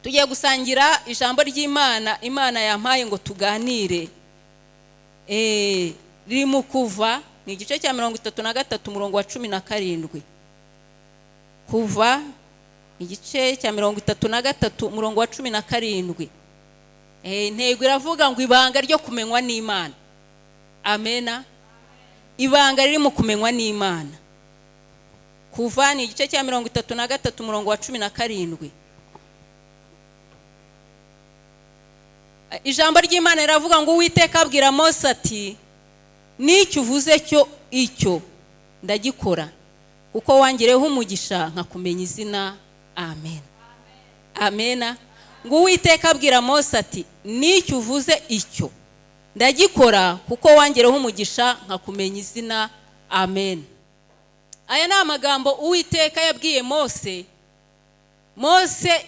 tugiye gusangira ijambo ry'Imana. Imana yampaye ngo tuganire riri mu Kuva, ni igice cya 33 umurongo wa 17. Kuva igice cya 33 umurongo wa 17. Intego iravuga ngo ibanga ryo kumenywa n'Imana. Amena. Ibanga riri mu kumenywa n'Imana. Kuva ni igice cya 33 umurongo wa 17. Ijambo ry'Imana riravuga ngo Uwiteka abwira Mose ati, n'icyo uvuze cyo icyo ndagikora, kuko wangireho umugisha nkakumenya izina. Amen. Amena. Ngo Uwiteka abwira Mose ati, n'icyo uvuze icyo ndagikora, kuko wangireho umugisha nkakumenya izina. Amen. Aya ni amagambo Uwiteka yabwiye Mose. Mose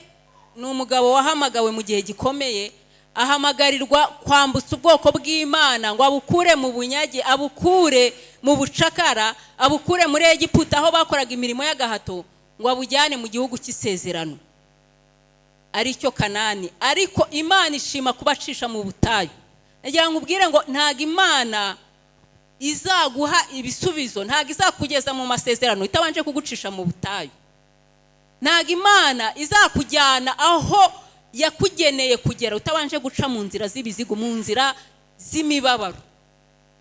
ni umugabo wahamagawe mu gihe gikomeye, ahamagarirwa kwambutsa ubwoko bw'Imana ngo abukure mu bunyage, abukure mu bucakara, abukure muri Egiputa aho bakoraga imirimo y'agahato, ngo abujyane mu gihugu cy'isezerano ari cyo Kanani. Ariko Imana ishima kubacisha mu butayu. Nagira ngo ubwire ngo ntago Imana izaguha ibisubizo, ntago izakugeza mu masezerano itabanje kugucisha mu butayu. Ntago Imana izakujyana aho yakugeneye kugera utabanje guca mu nzira z'ibizigo, mu nzira z'imibabaro.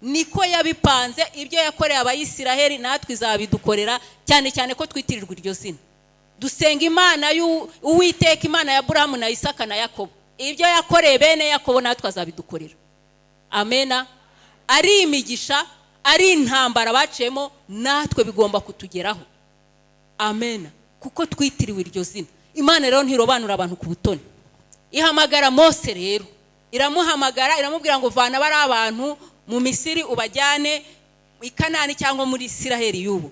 Niko yabipanze. Ibyo yakoreye Abayisiraheli natwe izabidukorera, cyane cyane ko twitirirwa iryo zina. Dusenga Imana Uwiteka, Imana ya Aburahamu na Isaka na Yakobo. Ibyo yakoreye bene Yakobo natwe azabidukorera. Amena. Ari imigisha, ari intambara baciyemo, natwe bigomba kutugeraho. Amena. Kuko twitiriwe iryo zina. Imana rero ntirobanura abantu ku butoni. Ihamagara Mose rero, iramuhamagara iramubwira ngo vana bari abantu mu Misiri ubajyane i Kanani cyangwa muri Isiraheli y'ubu.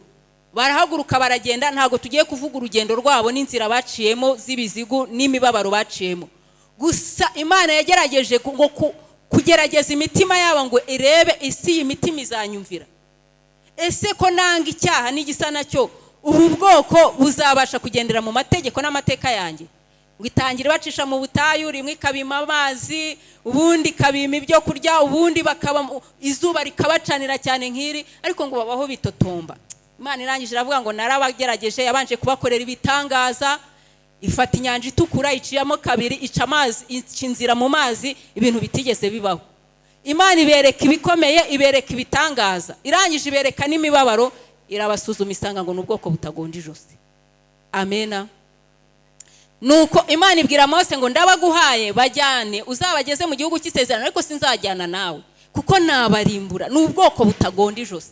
Barahaguruka baragenda. Ntago tugiye kuvuga urugendo rwabo n'inzira baciyemo z'ibizigu n'imibabaro baciyemo. Gusa Imana yagerageje ngo kugerageza imitima yabo ngo irebe isi y'imitima izanyumvira. Ese ko nanga icyaha n'igisa nacyo, ubu bwoko buzabasha kugendera mu mategeko n'amateka yanjye? Ngo itangire bacisha mu butayu, rimwe ikabima amazi, ubundi ikabima ibyo kurya, ubundi bakaba izuba rikabacanira cyane nk'iri, ariko ngo babaho bitotomba. Imana irangije iravuga ngo narabagerageje. Yabanje kubakorera ibitangaza, ifata inyanja itukura iciyamo kabiri, ica amazi, ica inzira mu mazi, ibintu bitigeze bibaho. Imana ibereka ibikomeye, ibereka ibitangaza, irangije ibereka n'imibabaro, irabasuzuma isanga ngo n'ubwoko butagonda ijosi. Amena. Nuko Imana ibwira Mose ngo ndabaguhaye bajyane uzabageze mu gihugu cy'isezerano, ariko sinzajyana nawe kuko nabarimbura, n'ubwoko butagonda ijosi.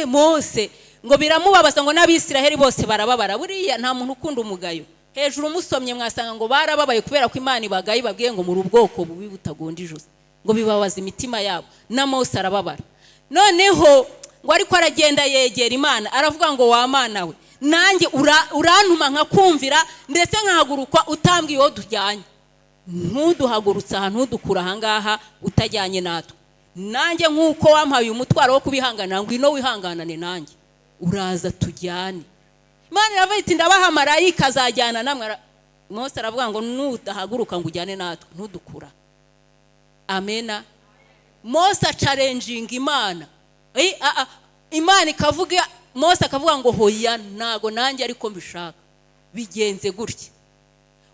Mose ngo biramubabaza ngo n'Abisiraheli bose barababara. Buriya nta muntu ukunda umugayo. Hejuru musomye mwasanga ngo barababaye kubera ko Imana ibagaye, babwiye ngo muri ubwoko bubi butagonda ijosi, ngo bibabaza imitima yabo. Na Mose arababara. Noneho ngo ariko aragenda yegera Imana, aravuga ngo wa Mana we, nanjye urantuma nkakumvira ndetse nkahaguruka utambwiye aho tujyanye. Ntuduhagurutsa ahantu udukura ahangaha utajyanye natwe. Nanjye nk'uko wampaye umutwaro wo kubihanganira, ngwino wihanganane nanjye, uraza tujyane. Imana iravuga iti ndabaha marayika azajyana namwe. Mose aravuga ngo nudahaguruka ngo ujyane natwe ntudukura. Amena. Mose challenging Imana. Imana ikavuga, Mose akavuga ngo hoya ntago nanjye ariko mbishaka, bigenze gutya.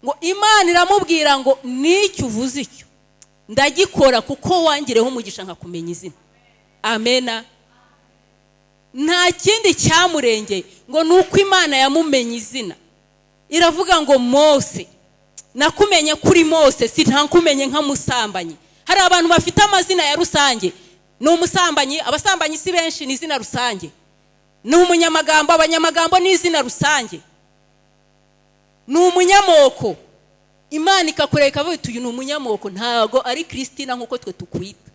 Ngo Imana iramubwira ngo n'icyo uvuze icyo ndagikora, kuko wangireho umugisha nkakumenya izina. Amena. Nta kindi cyamurengeye ngo nuko Imana yamumenye izina. Iravuga ngo Mose, nakumenye kuri Mose, sintakumenye nka musambanyi. Hari abantu bafite amazina ya rusange. Ni umusambanyi, abasambanyi si benshi, ni izina rusange. Ni umunyamagambo, abanyamagambo ni izina rusange. Ni umunyamoko. Imana ikakureka avuga iti uyu ni umunyamoko, ntago ari Kristina nkuko twe tukwita,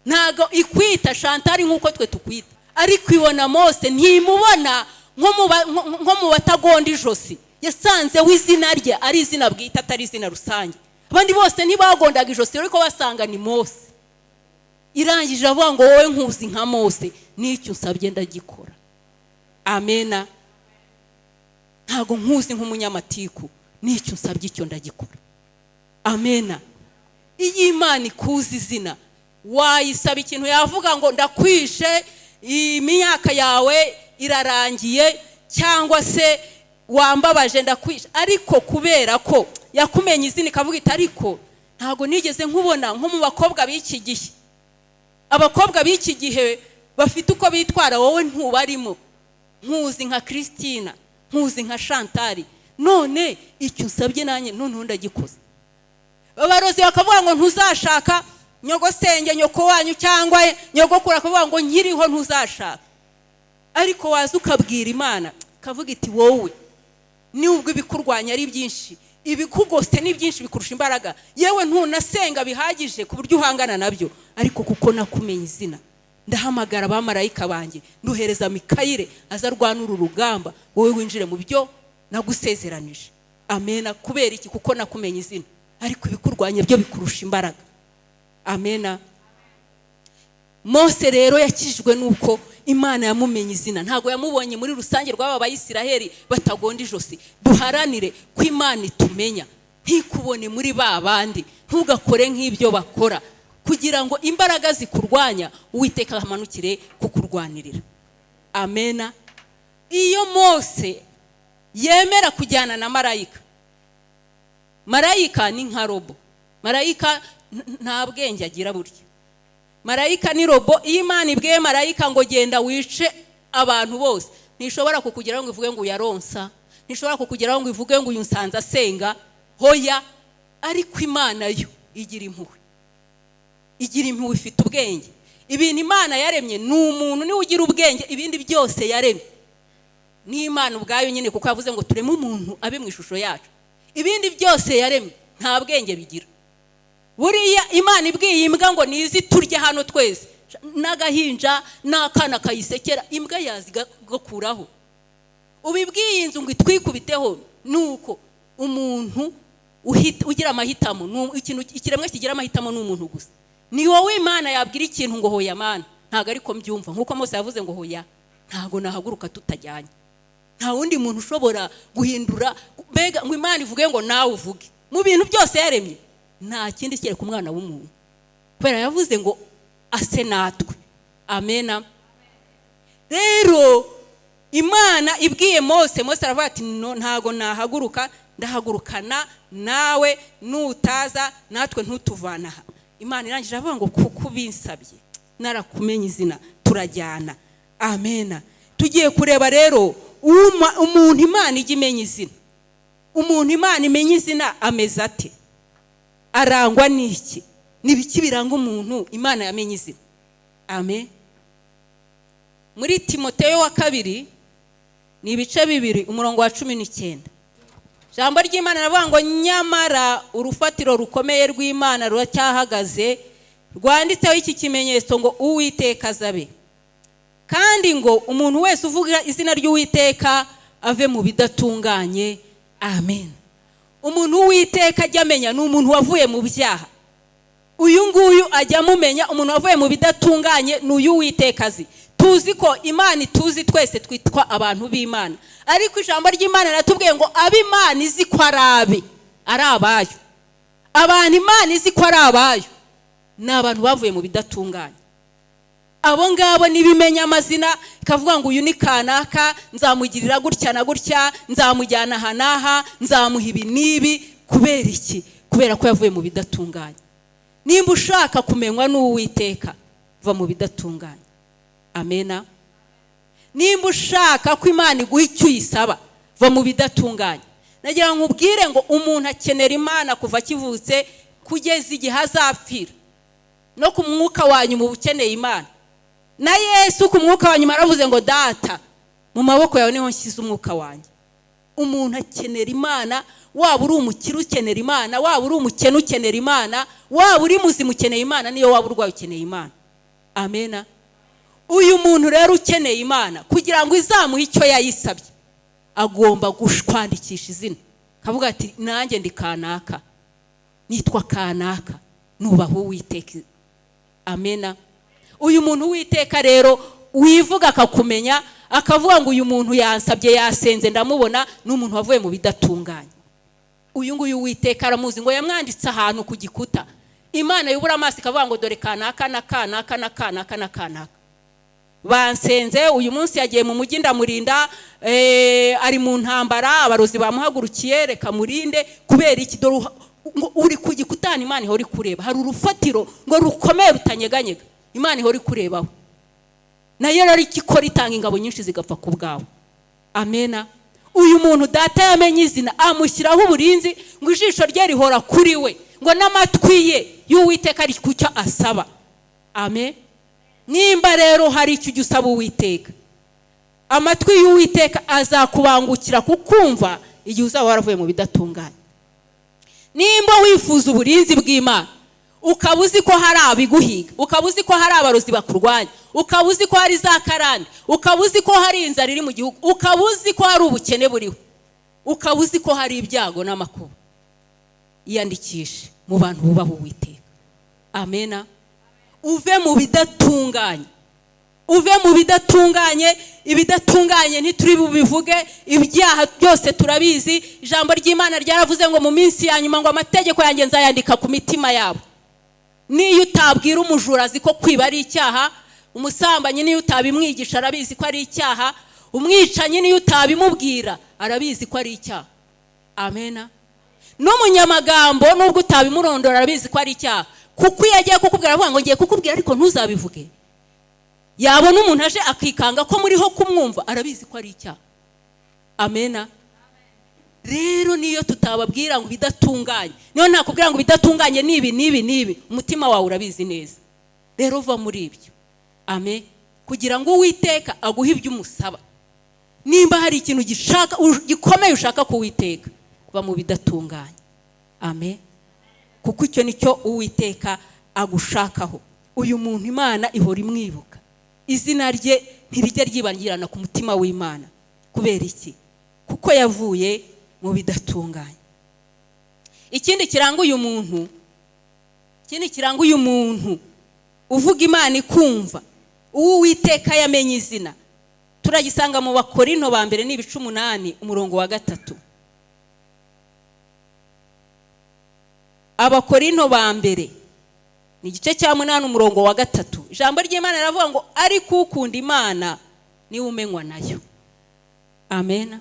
ntago ikwita Chantal nkuko twe tukwita, ariko ibona Mose ntimubona nko mu batagonda ijosi. Yasanze w'izina rye ari izina bwita, atari izina rusange. Abandi bose ntibagondaga ijosi, ariko basanga ni Mose. Irangije avuga ngo wowe nkuzi nka Mose, n'icyo usabye ndagikora. Amena. Ntago nkuzi nk'umunyamatiku, n'icyo nsabye icyo ndagikora. Amena. Iyi Imana ikuzi izina, wayisaba ikintu yavuga ngo ndakwishe, imyaka yawe irarangiye, cyangwa se wambabaje ndakwishe, ariko kubera ko yakumenye izina ikavuga iti ariko ntago nigeze nkubona nko mu bakobwa b'iki gihe. Abakobwa b'iki gihe bafite uko bitwara, wowe ntubarimo. Nkuzi nka Christina, nkuzi nka Chantal, none icyo usabye nanye none ndagikoze. Abarozi bakavuga ngo ntuzashaka, nyogosenge nyoko wanyu cyangwa nyogokura akavuga ngo nkiriho ntuzashaka. Ariko waza ukabwira Imana kavuga iti wowe nubwo ibikurwanya ari byinshi, ibikugose ni byinshi bikurusha imbaraga, yewe ntunasenga bihagije ku buryo uhangana nabyo, ariko kuko nakumenye izina ndahamagara abamarayika banjye, nduhereza Mikayire azarwana uru rugamba, wowe winjire mu byo nagusezeranije. Amena. Kubera iki? Kuko nakumenye izina, ariko ibikurwanya byo bikurusha imbaraga. Amena. Mose rero yakijwe nuko Imana yamumenye izina, ntago yamubonye muri rusange rw'aba Bayisiraheli batagonda ijosi. Duharanire ko Imana itumenya, ntikubone muri babandi, ntugakore nk'ibyo bakora, kugira ngo imbaraga zikurwanya Uwiteka amanukire kukurwanirira. Amena. Iyo Mose yemera kujyana na marayika, marayika ni nka robo, marayika nta bwenge agira burya. Marayika ni robo. Iyo Imana ibwiye marayika ngo genda wice abantu bose, ntishobora kukugeraho ngo ivuge ngo yaronsa, ntishobora kukugeraho ngo ivuge ngo uyu nsanze asenga, hoya. Ariko Imana yo igira impuhwe, igira impuhwe, ifite ubwenge. Ibintu Imana yaremye, ni umuntu niwe ugira ubwenge, ibindi byose yaremye ni Imana ubwayo nyine, kuko yavuze ngo tureme umuntu abe mu ishusho yacu. Ibindi byose yaremye nta bwenge bigira. Buriya Imana ibwiye imbwa ngo nizi turye hano twese, n'agahinja n'akana kayisekera, imbwa yazi gakuraho. Ubibwiye inzu ngo itwikubiteho, nuko umuntu ugira amahitamo, ikintu ikiremwa kigira amahitamo n'umuntu gusa. Ni wowe Imana yabwira ikintu ngo hoya Mana, ntago ariko mbyumva, nkuko Mose yavuze ngo hoya ntago nahaguruka tutajyanye. Nta wundi muntu ushobora guhindura mbega ngo Imana ivuge ngo nawe uvuge. Mu bintu byose yaremye nta kindi kire ku mwana w'umuntu, kubera yavuze ngo ase natwe. Amena. Rero Imana ibwiye Mose, Mose aravuga ati ntago nahaguruka, ndahagurukana nawe, nutaza natwe ntutuvanaha. Imana irangije avuga ngo kuko binsabye narakumenye izina turajyana. Amena. Tugiye kureba rero umuntu Imana ijya imenya izina. Umuntu Imana imenya izina ameze ate? Arangwa n'iki? Nibiki biranga umuntu Imana yamenye izina? Amen. Muri Timoteyo wa 2 ni ibice 2 umurongo wa 19, jambo ry'Imana ravuga ngo nyamara urufatiro rukomeye rw'Imana ruracyahagaze, rwanditseho iki kimenyetso ngo Uwiteka azabe, kandi ngo umuntu wese uvuga izina ry'Uwiteka ave mu bidatunganye. Amen. Umuntu Uwiteka ajya amenya ni umuntu wavuye mu byaha. Uyu nguyu ajya amumenya, umuntu wavuye mu bidatunganye n'uyu Uwiteka azi. Tuzi ko Imana tuzi twese twitwa abantu b'Imana, ariko ijambo ry'Imana ratubwiye ngo ab'Imana izi ko ari abayo. Abantu Imana izi ko ari abayo ni abantu bavuye mu bidatunganye. Abo ngabo nibimenya amazina, ikavuga ngo uyu ni kanaka, nzamugirira gutya na gutya, nzamujyana hanaha, nzamuha ibi nibi. Kubera iki? Kubera ko yavuye mu bidatunganye. Nimba ushaka kumenywa n'Uwiteka, va mu bidatunganye. Amena. Nimba ushaka ko Imana iguha icyo uyisaba, va mu bidatunganye. Nagira ngo ubwire ngo umuntu akenera Imana kuva akivutse kugeza igihe azapfira, no ku mwuka wanyu mu bukeneye Imana. Na Yesu ku mwuka wanyu aravuze ngo data, mu maboko yawe niho nshyize umwuka wanjye. Umuntu akenera Imana, waba uri umukire ukenera Imana, waba uri umukene ukenera Imana, waba uri muzima ukeneye Imana, niyo waba urwaye ukeneye Imana. Amena. Uyu muntu rero ukeneye Imana kugira ngo izamuhe icyo yayisabye, agomba kwandikisha izina, kavuga ati nanjye ndi kanaka, nitwa kanaka, nubaho Uwiteka. Amena. Uyu muntu Uwiteka rero wivuga akakumenya, akavuga ngo uyu muntu yansabye yasenze ndamubona, n'umuntu wavuye mu bidatunganye. uyu nguyu Uwiteka aramuzi, ngo yamwanditse ahantu ku gikuta. Imana yubura amaso ikavuga ngo dore kanaka na kanaka na kanaka na kanaka bansenze, uyu munsi yagiye mu mujyi ndamurinda, ari mu ntambara, abarozi bamuhagurukiye, reka murinde. Kubera iki? Dore uri ku gikutana, Imana ihora kureba. Hari urufatiro ngo rukomeye rutanyeganyega, Imana ihora kurebaho. Nayo rero ikikora itanga ingabo nyinshi zigapfa ku bwawe. Amena. Uyu muntu data yamenye izina, amushyiraho uburinzi, ngo ijisho rye rihora kuri we, ngo n'amatwi ye y'Uwiteka ari kucyo asaba. Amen. Nimba rero hari icyo ujya usaba Uwiteka, amatwi y'Uwiteka azakubangukira kukumva igihe uzaba waravuye mu bidatunganye. Nimba wifuza uburinzi bw'Imana, ukaba uzi ko hari abiguhiga, ukaba uzi ko hari abarozi bakurwanya, ukaba uzi ko hari za karande, ukaba uzi ko hari inzara iri mu gihugu, ukaba uzi ko hari ubukene buriho, ukaba uzi ko hari ibyago n'amakuba, iyandikishe mu bantu bubaha Uwiteka. Amena. Uve mu bidatunganye, uve mu bidatunganye. Ibidatunganye ntituri bubivuge, ibyaha byose turabizi. Ijambo ry'Imana ryaravuze ngo mu minsi ya nyuma ngo amategeko yanjye nzayandika ku mitima yabo. Niyo utabwira umujura azi ko kwiba ari icyaha, umusambanyi niyo utabimwigisha arabizi ko ari icyaha, umwicanyi niyo utabimubwira arabizi ko ari icyaha. Amena. N'umunyamagambo nubwo utabimurondora arabizi ko ari icyaha, kuko iyo agiye kukubwira avuga ngo ngiye kukubwira ariko ntuzabivuge, yabona umuntu aje akikanga ko muriho kumwumva arabizi ko ari icyaha. Amena. Rero niyo tutababwira ngo bidatunganye, niyo nakubwira ngo bidatunganye nibi, umutima wawe urabizi neza. Rero uva muri ibyo. Amen. Kugira ngo Uwiteka aguhe ibyo umusaba. Nimba hari ikintu gikomeye ushaka ku Uwiteka, va mu bidatunganye. Amen. Kuko icyo nicyo Uwiteka agushakaho. Uyu muntu Imana ihora imwibuka, izina rye ntirijya ryibangirana ku mutima w'Imana. Kubera iki? Kuko yavuye mu bidatunganye. Ikindi kiranga uyu muntu, uvuga Imana ikumva, Uwiteka yamenye izina, turagisanga mu Bakorinto ba mbere n'ibice 8 umurongo wa 3. Abakorinto ba mbere ni igice cya 8 umurongo wa 3. Ijambo ry'Imana riravuga ngo ariko ukunda Imana niwe umenywa nayo. Amen.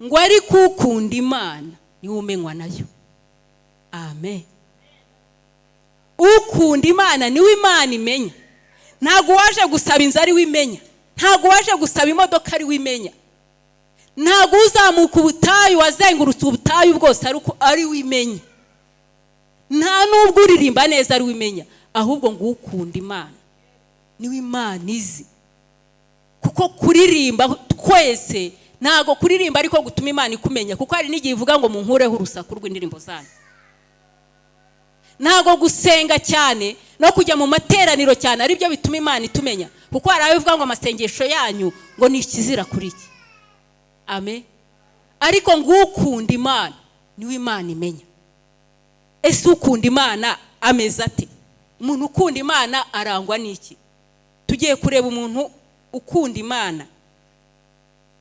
Ngo ariko ukunda Imana niwe umenywa nayo. Amen. Ukunda Imana niwe Imana imenya. Ntago waje gusaba inzara wimenya, ntago waje gusaba imodoka ari wimenya, ntago uzamuka ubutayu wazengurutse ubutayu bwose ari wimenya, nta nubwo uririmba neza ari wimenya, ahubwo ngo ukunda Imana niwe Imana izi. Kuko kuririmba twese ntago kuririmba ariko gutuma Imana ikumenya, kuko hari n'igihe ivuga ngo munkureho urusaku rw'indirimbo zanyu. Ntago gusenga cyane no kujya mu materaniro cyane ari byo bituma Imana itumenya, kuko hari abivuga ngo amasengesho yanyu ngo ni ikizira kuri iki. Amen. Ariko ngo ukunda Imana niwe Imana imenya. Ese ukunda Imana ameze ate? Umuntu ukunda Imana arangwa n'iki? Tugiye kureba umuntu ukunda Imana.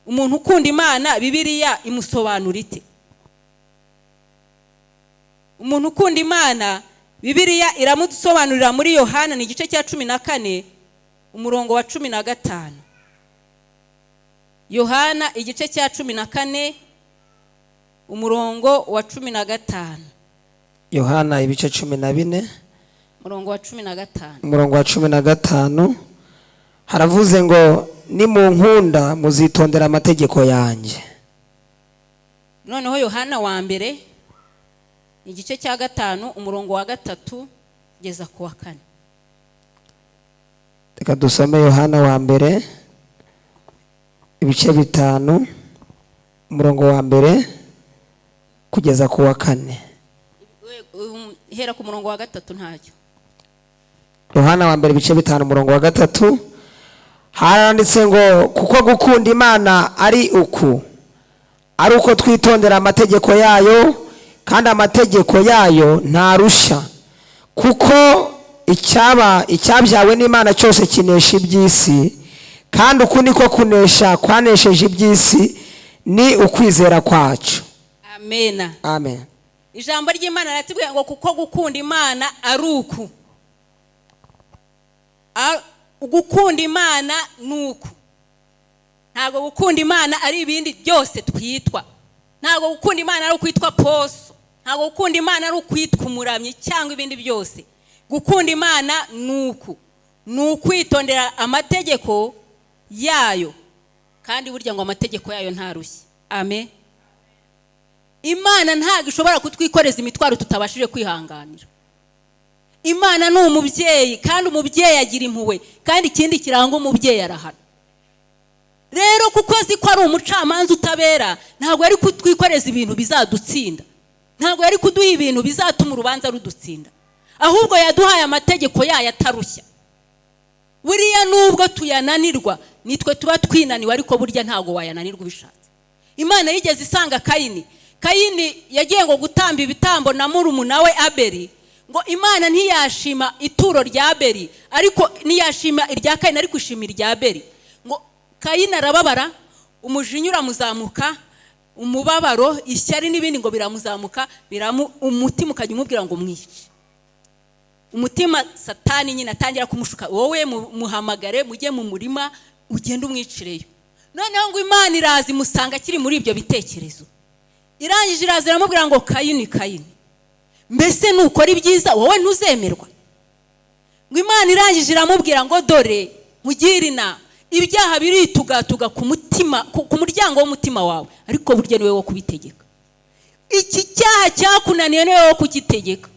Umuntu ukunda Imana Bibiliya imusobanura ite? Umuntu ukunda Imana Bibiliya iramusobanurira muri Yohana ni igice cya 14 umurongo wa 15. Yohana igice cya 14 umurongo wa 15. Yohana ibice 14 umurongo wa 15. umurongo wa 15 haravuze ngo ni mu nkunda muzitondera amategeko yanjye. Noneho Yohana wa mbere igice cya 5 umurongo wa 3 kugeza ku wa 4. Reka dusome Yohana wa mbere ibice 5 umurongo wa mbere kugeza ku wa 4. Hera ku murongo wa 3 ntacyo. Yohana wa mbere ibice 5 umurongo wa 3 haranditse ngo kuko gukunda Imana ari uko twitondera amategeko yayo, kandi amategeko yayo ntarusha, kuko icyabyawe n'Imana cyose kinesha iby'isi, kandi uku niko kunesha kwanesheje iby'isi ni ukwizera kwacu. amena. amen. Ijambo ry'Imana ratubwira ngo kuko gukunda Imana ari uku. Gukunda Imana nuku. Ntago gukunda Imana ari ibindi byose twitwa. Ntago gukunda Imana ari ukwitwa poso. Ntago gukunda Imana ari ukwitwa umuramyi cyangwa ibindi byose. Gukunda Imana nuku. Nukwitondera amategeko yayo. Kandi burya ngo amategeko yayo ntarushye. Amen. Imana ntago ishobora kutwikoreza imitwaro tutabashije kwihanganira. Imana ni umubyeyi kandi umubyeyi agira impuhwe kandi ikindi kiranga umubyeyi arahana. Rero kuko azi ko ari umucamanza utabera ntago ari kutwikoreza ibintu bizadutsinda. Ntago ari kuduha ibintu bizatuma urubanza rudutsinda. Ahubwo yaduhaye amategeko yayo atarushya. Buriya nubwo tuyananirwa nitwe tuba twinaniwe ariko burya ntago wayananirwa ubishatse. Imana yigeze isanga Kayini yagiye ngo gutamba ibitambo na murumuna we Abeli, ngo Imana ntiyashima ituro rya Abeli ariko ntiyashima irya Kayini ariko ishima irya Abeli. Ngo Kayini arababara, umujinya uramuzamuka, umubabaro, ishyari n'ibindi ngo biramuzamuka, umutima ukajya umubwira ngo mwice. Umutima Satani nyine atangira kumushuka, wowe muhamagare mujye mu murima ugende umwicireyo. Noneho ngo Imana iraza imusanga kiri muri ibyo bitekerezo. Irangije iraza iramubwira ngo Kayini, mbese nukora ibyiza wowe ntuzemerwa? Ngo Imana irangije iramubwira ngo dore mugire inama, ibyaha biritugatuga ku mutima, ku muryango w'umutima wawe, ariko burya niwe wo kubitegeka. Iki cyaha cyakunaniye niwe wo kugitegeka.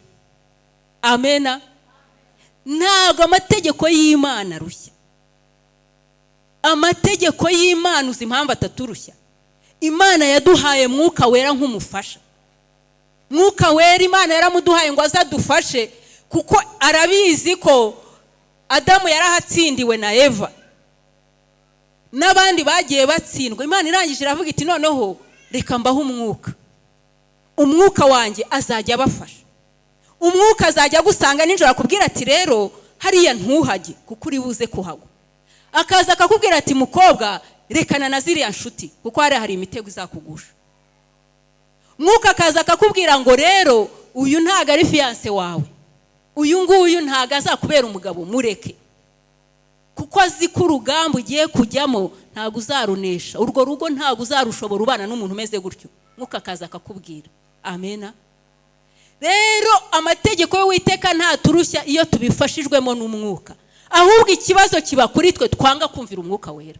Amena. Ntago amategeko y'Imana arushya. Amategeko y'Imana uzi impamvu ataturushya. Imana yaduhaye mwuka wera nk'umufasha. Mwuka wera Imana yaramuduhaye ngo azadufashe kuko arabizi ko Adamu yarahatsindiwe na Eva. N'abandi bagiye batsindwa. Imana irangije iravuga iti noneho reka mbaho umwuka. Umwuka wanjye azajya abafasha. Umwuka azajya gusanga ninjoro akubwira ati rero hariya ntuhage kuko uri buze kuhagwa. Akaza akakubwira ati mukobwa rekana na ziriya nshuti kuko hari imitego izakugusha. Mwuka akaza akakubwira ngo rero uyu ntago ari fiance wawe, uyu nguyu ntago azakubera umugabo, mureke kuko azi ko urugamba ugiye kujyamo ntago uzarunesha, urwo rugo ntago uzarushobora ubana n'umuntu umeze gutyo. Mwuka akaza akakubwira. Amena. Rero amategeko y'Uwiteka ntaturushya iyo tubifashijwemo n'umwuka, ahubwo ikibazo kiba kuri twe twanga kumvira umwuka wera.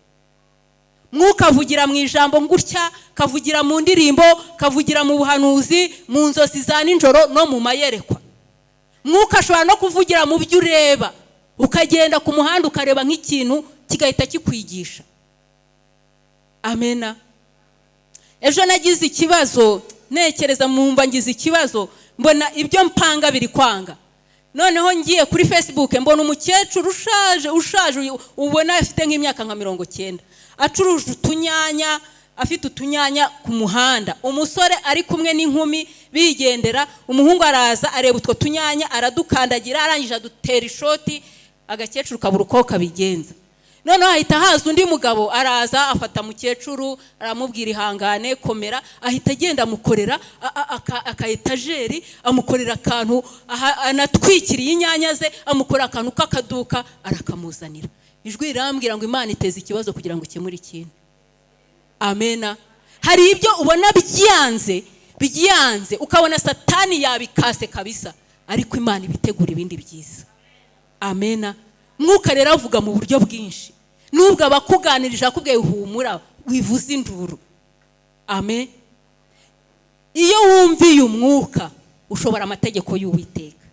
Mwuka avugira mu ijambo ngutya, kavugira mu ndirimbo, kavugira mu buhanuzi, mu nzozi za ninjoro no mu mayerekwa. Mwuka ashobora no kuvugira mu byo ureba, ukagenda ku muhanda ukareba nk'ikintu kigahita kikwigisha. Amena. Ejo nagize ikibazo, nekereza mumva ngize ikibazo, mbona ibyo mpanga biri kwanga. Noneho ngiye kuri Facebook mbona umukecuru ushaje ubona afite nk'imyaka nka 90, acuruje utunyanya, afite utunyanya ku muhanda. Umusore ari kumwe n'inkumi bigendera, umuhungu araza areba utwo tunyanya aradukandagira, arangije adutera ishoti, agakecuru kabura uko kabigenza. Noneho ahita haza undi mugabo araza afata mukecuru aramubwira ihangane komera, ahita agenda amukorera akayetajeri, amukorera akantu anatwikiriye inyanya ze, amukorera akantu k'akaduka arakamuzanira. Ijwi rirambwira ngo Imana iteze ikibazo kugira ngo ikemure ikintu. Amena. Hari ibyo ubona byanze ukabona Satani yabikase kabisa, ariko Imana ibitegura ibindi byiza. Amena. Mwuka rero avuga mu buryo bwinshi. Nubwo abakuganirije akubwiye humura wivuza induru. Amen. Iyo wumviye umwuka ushobora amategeko y'Uwiteka.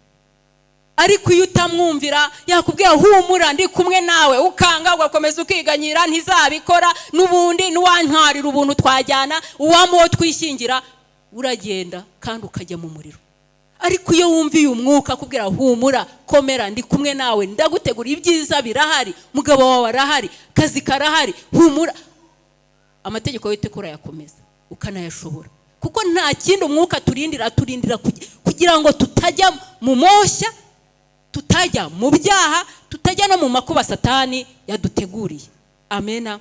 Ariko iyo utamwumvira yakubwiye humura ndi kumwe nawe, ukanga ugakomeza ukiganyira ntizabikora, nubundi nuwantwarira ubuntu twajyana, uwamuwo twishingira, uragenda kandi ukajya mu muriro. Ariko iyo wumviye umwuka akubwira humura komera ndi kumwe nawe, ndagutegura ibyiza birahari, mugabo wawe arahari, kazi karahari, humura, amategeko y'Uwiteka urayakomeza ukanayashobora. Kuko nta kindi umwuka turindira kugira ngo tutajya mu moshya, tutajya mu byaha, tutajya no mu makuba Satani yaduteguriye. Amena.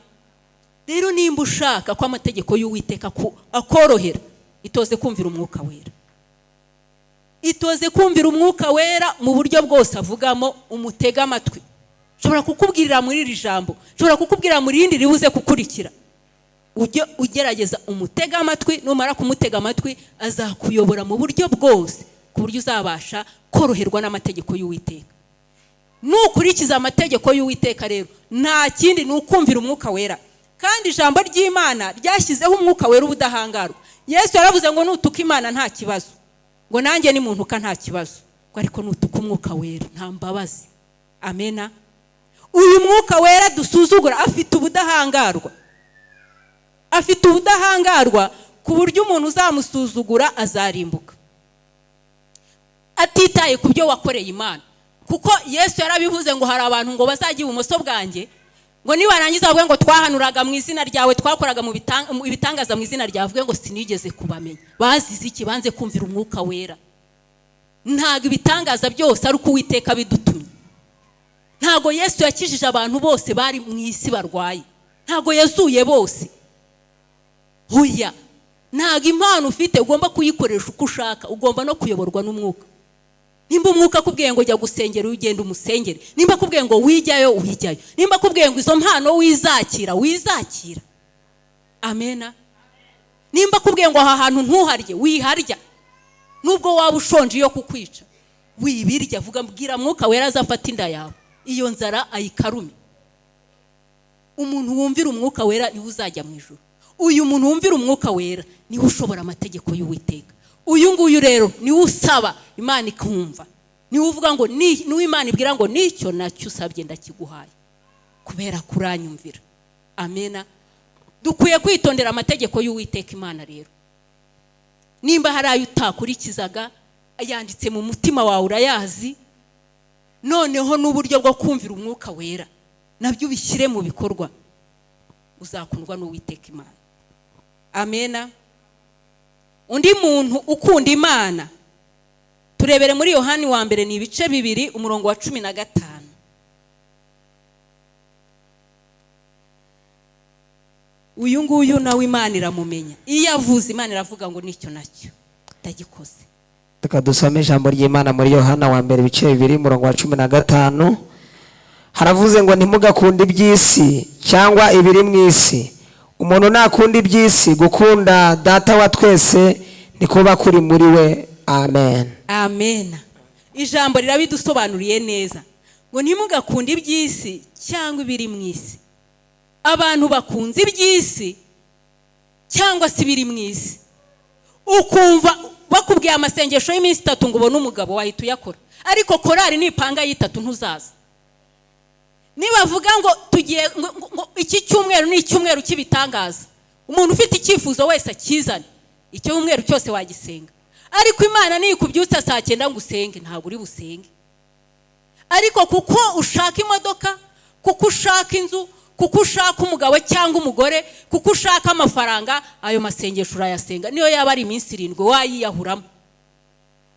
Rero nimba ushaka ko amategeko y'Uwiteka akorohera, itoze kumvira umwuka wera. Itoze kumvira umwuka wera mu buryo bwose avugamo, umutega amatwi. Nshobora kukubwirira muri iri jambo, nshobora kukubwira muri rindi ribuze kukurikira. Ujye ugerageza umutega amatwi, numara kumutega amatwi azakuyobora mu buryo bwose ku buryo uzabasha koroherwa n'amategeko y'Uwiteka. Nukurikiza amategeko y'Uwiteka rero, nta kindi ni ukumvira umwuka wera. Kandi ijambo ry'Imana ryashyizeho umwuka wera ubudahangarwa. Yesu yaravuze ngo nutuka Imana nta kibazo, ngo nanjye ni muntuka nta kibazo, ngo ariko nutuka umwuka wera nta mbabazi. Amena. Uyu mwuka wera dusuzugura afite ubudahangarwa. Afite ubudahangarwa ku buryo umuntu uzamusuzugura azarimbuka, atitaye ku byo wakoreye Imana. Kuko Yesu yarabivuze ngo hari abantu ngo bazajya ibumoso bwanjye, ngo nibarangiza bavuge ngo twahanuraga mu izina ryawe, twakoraga mu bitangaza mu izina ryawe, ngo sinigeze kubamenya. Bazize iki? Banze kumvira umwuka wera. Ntago ibitangaza byose ari uko Uwiteka bidutumye. Ntago Yesu yakijije abantu bose bari mu isi barwaye, ntago yazuye bose. Hoya, ntago impano ufite ugomba kuyikoresha uko ushaka, ugomba no kuyoborwa n'umwuka. Nimba umwuka akubwiye ngo jya gusengera, ugenda umusengere. Nimba akubwiye ngo wijyayo, wijyayo. Nimba akubwiye ngo izo mpano wizakira, wizakira. Amena. Nimba akubwiye ngo aha hantu ntuharye, wiharya. Nubwo waba ushonje yo kukwica, wibirya. Vuga mbwira mwuka wera azafata inda yawe, iyo nzara ayikarume. Umuntu wumvira umwuka wera niwe uzajya mu ijuru. Uyu muntu wumvira umwuka wera niwe ushobora amategeko y'Uwiteka. Uyu nguyu rero niwe usaba Imana ikumva, niwe uvuga ngo niwe Imana ibwira ngo nicyo nacyo usabye ndakiguhaye kubera kuranyumvira. Amena. Dukwiye kwitondera amategeko y'Uwiteka Imana rero. Nimba hari ayo utakurikizaga yanditse mu mutima wawe urayazi, noneho n'uburyo bwo kumvira umwuka wera nabyo ubishyire mu bikorwa, uzakundwa n'Uwiteka Imana. Amena. Undi muntu ukunda Imana, turebere muri Yohani wa mbere ni ibice 2 umurongo wa 15. Uyu nguyu nawe Imana iramumenya. Iyo avuze Imana iravuga ngo nicyo nacyo ndagikoze. Reka dusome ijambo ry'Imana muri Yohana wa mbere ibice 2 umurongo wa 15. Haravuze ngo ntimugakunde iby'isi cyangwa ibiri mu isi. Umuntu nakunda iby'isi, gukunda Data wa twese nikuba kuri muri we. Amen. Amen. Ijambo rirabidusobanuriye neza ngo ntimugakunde iby'isi cyangwa ibiri mu isi. Abantu bakunze iby'isi cyangwa se ibiri mu isi, ukumva bakubwiye amasengesho y'iminsi 3 ngo ubone umugabo wahita uyakora, ariko korari nipanga y'itatu ntuzaza. Nibavuga ngo tugiye ngo iki cyumweru ni icyumweru cy'ibitangaza, umuntu ufite icyifuzo wese akizane, icyo umweru cyose wagisenga. Ariko Imana nikubyutsa saa 9 ngo usenge, ntabwo uri busenge. Ariko kuko ushaka imodoka, kuko ushaka inzu, kuko ushaka umugabo cyangwa umugore, kuko ushaka amafaranga, ayo masengesho urayasenga niyo yaba ari iminsi 7 wayiyahuramo.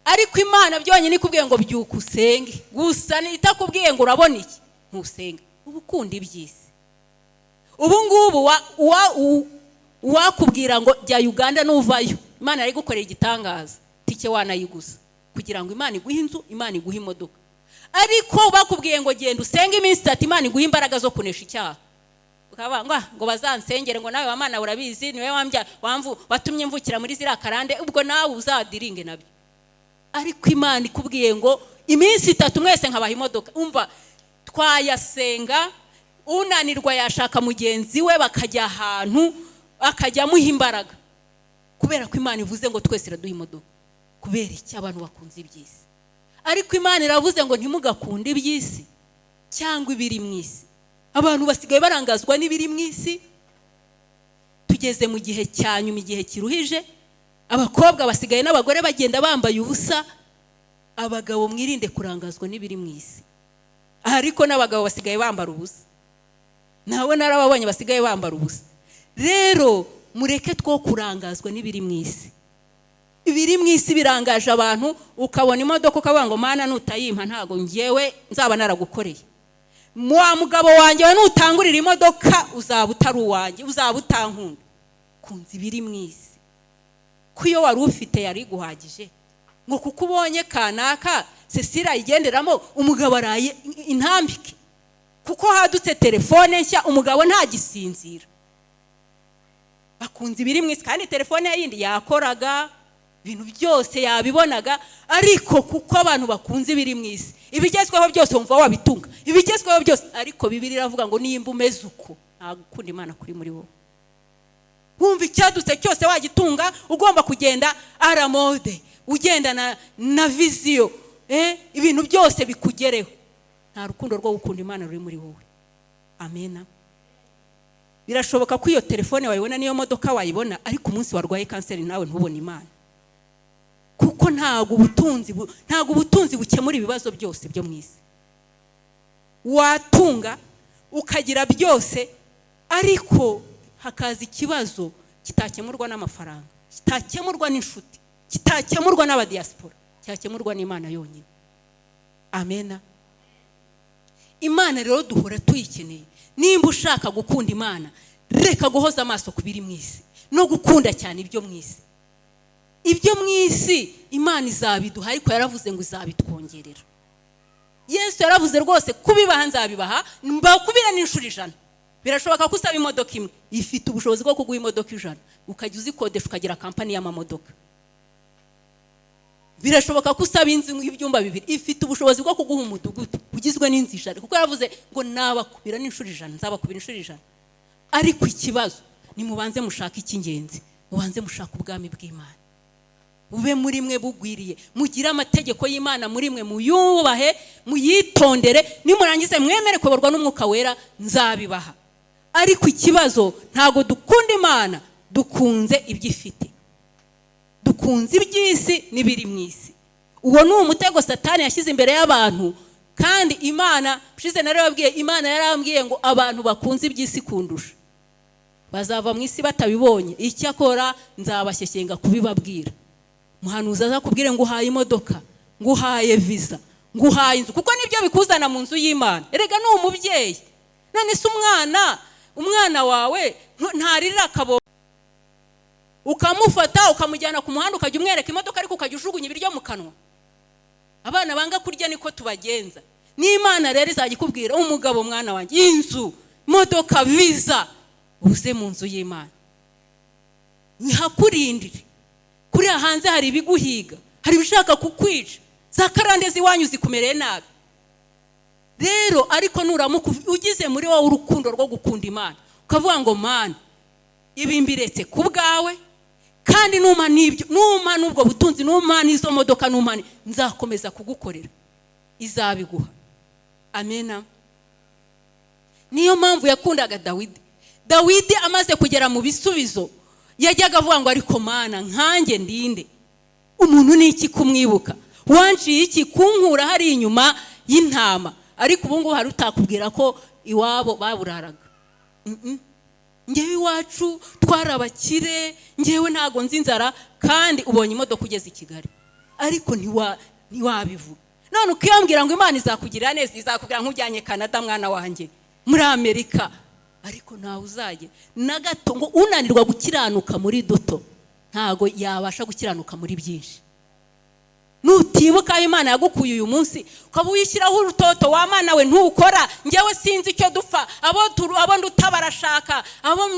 Ariko Imana byonyine ikubwiye ngo byuka usenge, gusa itakubwiye ngo urabona iki ntusenga. Ubukunda iby'isi. Ubu ngubu wakubwira ngo jya Uganda nuvayo, Imana ari gukorera igitangaza, tike wanayiguza kugira ngo Imana iguhe inzu, Imana iguhe imodoka. Ariko bakubwiye ngo genda usenge iminsi 3, Imana iguhe imbaraga zo kunesha icyaha, ukaba ngo bazansengere ngo nawe Imana urabizi niwe watumye mvukira muri zira karande, ubwo nawe uzadiringe nabyo. Ariko Imana ikubwiye ngo iminsi 3 mwese nkabaha imodoka. Umva, twayasenga, unanirwa yashaka mugenzi we bakajya ahantu akajya muha imbaraga, kubera ko Imana ivuze ngo twese iraduha imodoka. Kubera iki? Abantu bakunze iby'isi. Ariko Imana iravuze ngo ntimugakunde iby'isi cyangwa ibiri mu isi. Abantu basigaye barangazwa n'ibiri mu isi. Tugeze mu gihe cyanyuma, igihe kiruhije. Abakobwa basigaye n'abagore bagenda bambaye ubusa. Abagabo mwirinde kurangazwa n'ibiri mu isi. Ariko n'abagabo basigaye bambara ubusa. Nawe narababonye basigaye bambara ubusa. Rero mureke two kurangazwa n'ibiri mu isi. Ibiri mu isi birangaje abantu, ukabona imodoka ukavuga ngo Mana nutayimpa ntago ngewe nzaba naragukoreye. Wa mugabo wanjye we nutangurira imodoka uzaba utari uwanjye, uzaba utankunda. Kunzi ibiri mu isi. ko iyo wari ufite yari guhagije ngo kuko ubonye kanaka Cecile ayigenderamo umugabo araye intambike, kuko hadutse telefone nshya umugabo ntagisinzira. Bakunze ibiri mwisi kandi telefone yindi yakoraga ibintu byose yabibonaga, ariko kuko abantu bakunze ibiri mwisi ibigezweho byose wumva wabitunga ibigezweho byose, ariko Bibiliya iravuga ngo nimba umeze uko nta gukunda Imana kuri muri wowe. Wumva icyadutse cyose wagitunga, ugomba kugenda aramode, ugenda na viziyo, ibintu byose bikugereho, nta rukundo rwo gukunda Imana ruri muri wowe. Amena. Birashoboka ko iyo telefone wayibona niyo modoka wayibona, ariko umunsi warwaye kanseri nawe ntubone Imana, kuko ntago ubutunzi bukemura ibibazo byose byo mwisi. Watunga ukagira byose, ariko hakaza ikibazo kitakemurwa n'amafaranga, kitakemurwa n'inshuti, kitakemurwa n'abadiaspora, cyakemurwa n'Imana yonyine. Amena. Imana rero duhora tuyikeneye. Nimba ushaka gukunda Imana, reka guhoza amaso kubiri mwisi no gukunda cyane ibyo mwisi. Ibyo mwisi Imana izabiduha, ariko yaravuze ngo izabitwongerera. Yesu yaravuze rwose kubibaha nzabibaha, mbakubira n'inshuro 100. Birashoboka ko usaba imodoka imwe, ifite ubushobozi bwo kuguha imodoka 100, ukajya uzikodesha ukagira kampani y'amamodoka. Birashoboka ko usaba inzu y'ibyumba 2, ifite ubushobozi bwo kuguha umudugudu ugizwe n'inzu 100, kuko yaravuze ngo nabakubira n'inshuro 100, nzabakubira inshuro 100. Ariko ikibazo ni mubanze mushaka icy'ingenzi, mubanze mushaka ubwami bw'Imana. Ube muri mwe bugwiriye, mugira amategeko y'Imana muri mwe, muyubahe, muyitondere, nimurangize mwemere kuyoborwa n'Umwuka Wera, nzabibaha. Ariko ikibazo ntago dukunda Imana, dukunze ibyifite, dukunze iby'isi n'ibiri mwisi. Uwo ni umutego Satani yashyize imbere y'abantu, kandi Imana ushize nare babwiye, Imana yarambwiye ngo abantu bakunze iby'isi kundusha bazava mwisi batabibonye, icyakora nzabashyekenga kubibabwira. Muhanuza azakubwire ngo uhaye imodoka, ngo uhaye visa, ngo uhaye inzu, kuko nibyo bikuzana mu nzu y'Imana. Erega ni umubyeyi, none se umwana wawe ntaririra akabo, ukamufata ukamujyana ku muhanda ukajya umwereka imodoka, ariko ukajya ujugunya ibiryo mu kanwa. Abana banga kurya niko tubagenza. N'Imana rero izagikubwira, umugabo mwana wanjye, inzu, modoka, visa, uze mu nzu y'Imana. Nihakurindire. Kuri hanze hari ibiguhiga, hari ibishaka kukwica, za karande ziwanyu zikumereye nabi. Rero ariko nuramuka ugize muri wowe urukundo rwo gukunda Imana, ukavuga ngo Mana, ibi mbiretse ku bwawe, kandi numa n'ubwo butunzi, numa n'izo modoka, numa nzakomeza kugukorera, izabiguha. Amena. Niyo mpamvu yakundaga Dawidi amaze kugera mu bisubizo, yajyaga avuga ngo ariko Mana, nkanjye ndinde, umuntu ni iki kumwibuka, wanciye iki kunkura hari inyuma y'intama. Ariko ubu ngubu hari utakubwira ko iwabo baburaraga. Ngewe iwacu twarabakire, ngewe ntago nzi inzara, kandi ubonye imodoka ugeze i Kigali, ariko ntiwabivuga. None ukiyambwira ngo Imana izakugirira neza, izakubwira nk'ujyanye Canada mwana wanjye, muri Amerika, ariko nawe uzajye na gato. Ngo unanirwa gukiranuka muri duto ntago yabasha gukiranuka muri byinshi. Nutibuka Imana yagukuye uyu munsi, ukaba uyishyiraho urutoto, wa Mana we ntukora, ngewe sinzi icyo dupfa, abo ndutabarashaka, abo